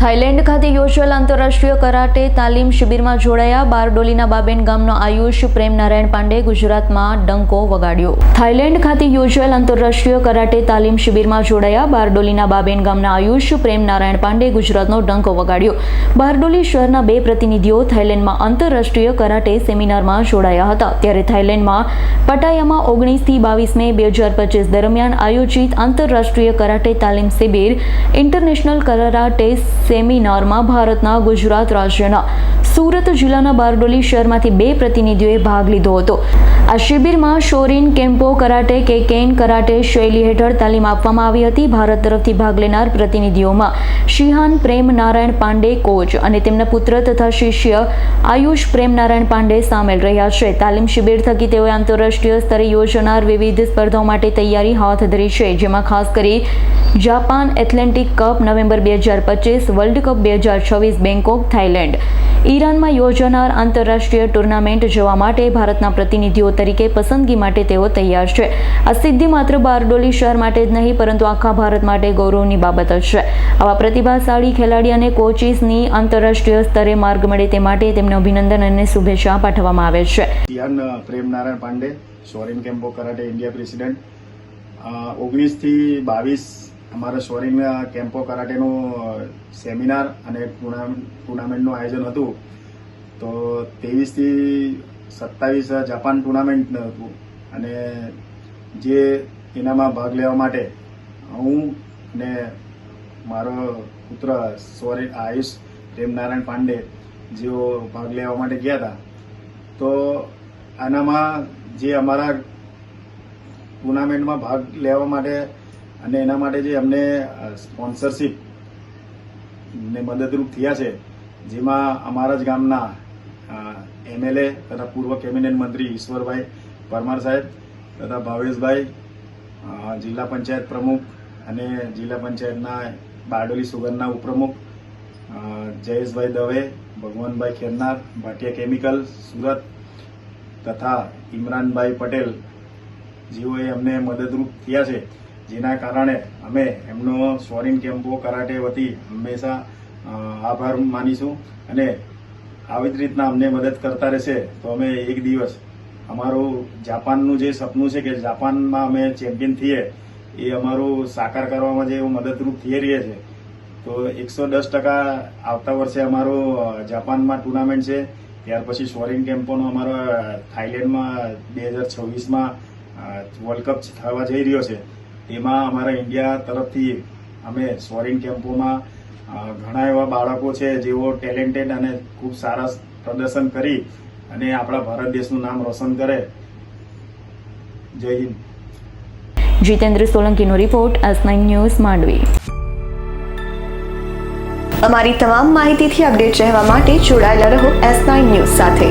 Thailand ખાતે યોજાયેલ આંતરરાષ્ટ્રીય કરાટે તાલીમ શિબિરમાં જોડાયા બારડોલીના બાબેન ગામનો આયુષ પ્રેમ નારાયણ પાંડે ગુજરાતમાં ડંકો વગાડ્યો। થાઈલેન્ડ ખાતે યોજાયેલ આંતરરાષ્ટ્રીય કરાટે તાલીમ શિબિરમાં જોડાયા બારડોલીના બાબેન ગામના આયુષ પ્રેમ નારાયણ પાંડે ગુજરાતનો ડંકો વગાડ્યો। બારડોલી શહેરના 2 પ્રતિનિધિઓ થાઈલેન્ડમાં આંતરરાષ્ટ્રીય કરાટે સેમિનારમાં જોડાયા હતા। ત્યારે થાઈલેન્ડમાં પટાયામાં 19 થી 22 મે 2025 દરમિયાન આયોજિત આંતરરાષ્ટ્રીય કરાટે તાલીમ શિબિર ઇન્ટરનેશનલ કરાટે સેમિનારમાં ભારતના ગુજરાત રાજ્યના સુરત જિલ્લાના બારડોલી શહેરમાંથી 2 પ્રતિનિધિઓએ ભાગ લીધો હતો। આ શિબિરમાં શોરીન કેમ્પો કરાટે કેકેન કરાટે શૈલી હેઠળ તાલીમ આપવામાં આવી હતી। ભારત તરફથી ભાગ લેનાર પ્રતિનિધિઓમાં શિહાન પ્રેમ નારાયણ પાંડે કોચ અને તેમના પુત્ર તથા શિષ્ય આયુષ પ્રેમ નારાયણ પાંડે સામેલ રહ્યા છે। તાલીમ શિબિર થકી તેઓએ આંતરરાષ્ટ્રીય સ્તરે યોજાનાર વિવિધ સ્પર્ધાઓ માટે તૈયારી હાથ ધરી છે, જેમાં ખાસ કરી Japan athletic cup November 2025, world cup 2026 Bangkok, Thailand, ઈરાનમાં યોજાનાર આંતરરાષ્ટ્રીય ટુર્નામેન્ટ જવા માટે ભારતના પ્રતિનિધિઓ તરીકે પસંદગી માટે તેઓ તૈયાર છે। આ સિદ્ધિ માત્ર બારડોલી શહેર માટે જ નહીં પરંતુ આખા ભારત માટે ગૌરવની બાબત છે। આવા પ્રતિભાશાળી ખેલાડી અને કોચિસની આંતરરાષ્ટ્રીય સ્તરે માર્ગ મળે તે માટે તેમને અભિનંદન અને શુભેચ્છા પાઠવવામાં આવે છે। Prem Narayan Pandey, Shorin Kempo karate India president. 19 થી 22 અમારા શોરીન કેમ્પો કરાટેનું સેમિનાર અને ટુર્નામેન્ટનું આયોજન હતું। તો 23 થી 27 જાપાન ટુર્નામેન્ટ હતું અને જે એનામાં ભાગ લેવા માટે હું અને મારો પુત્ર આયુષ પ્રેમ નારાયણ પાંડે જેઓ ભાગ લેવા માટે ગયા હતા। તો આનામાં જે અમારા ટુર્નામેન્ટમાં ભાગ લેવા માટે અને એના માટે જે અમને સ્પોન્સરશીપ ને મદદરૂપ થયા છે, જેમાં અમારા જ ગામના MLA તથા પૂર્વ કેબિનેટ મંત્રી ઈશ્વરભાઈ પરમાર સાહેબ તથા ભાવેશભાઈ, જિલ્લા પંચાયત પ્રમુખ અને જિલ્લા પંચાયતના બારડોલી સુગરના ઉપપ્રમુખ જયેશભાઈ દવે, ભગવાનભાઈ ખેરનાર, ભાટિયા કેમિકલ સુરત તથા ઇમરાનભાઈ પટેલ જેઓએ અમને મદદરૂપ થયા છે, જેના કારણે અમે એમનો શોરીન કેમ્પો કરાટે વતી હંમેશા આભાર માનીશું અને આવી જ રીતના અમને મદદ કરતા રહેશે તો અમે એક દિવસ અમારું જાપાનનું જે સપનું છે કે જાપાનમાં અમે ચેમ્પિયન થઈએ એ અમારું સાકાર કરવામાં જે મદદરૂપ થઈ રહી છે। તો 110% આવતા વર્ષે અમારું જાપાનમાં ટુર્નામેન્ટ છે। ત્યાર પછી શોરીન કેમ્પોનો અમારો થાઈલેન્ડમાં 2026માં વર્લ્ડ કપ થવા જઈ રહ્યો છે। તેમાં અમારા ઇન્ડિયા તરફથી અમે શોરીન કેમ્પોમાં ઘણા એવા બાળકો છે જેઓ ટેલેન્ટેડ અને ખૂબ સારા પ્રદર્શન કરી અને આપણા ભારત દેશનું નામ રોશન કરે। જય હિન્દ। જીતેન્દ્ર સોલંકીનો રિપોર્ટ, S9 ન્યૂઝ, માંડવી। અમારી તમામ માહિતીથી અપડેટ રહેવા માટે જોડાયેલા રહો S9 ન્યૂઝ સાથે।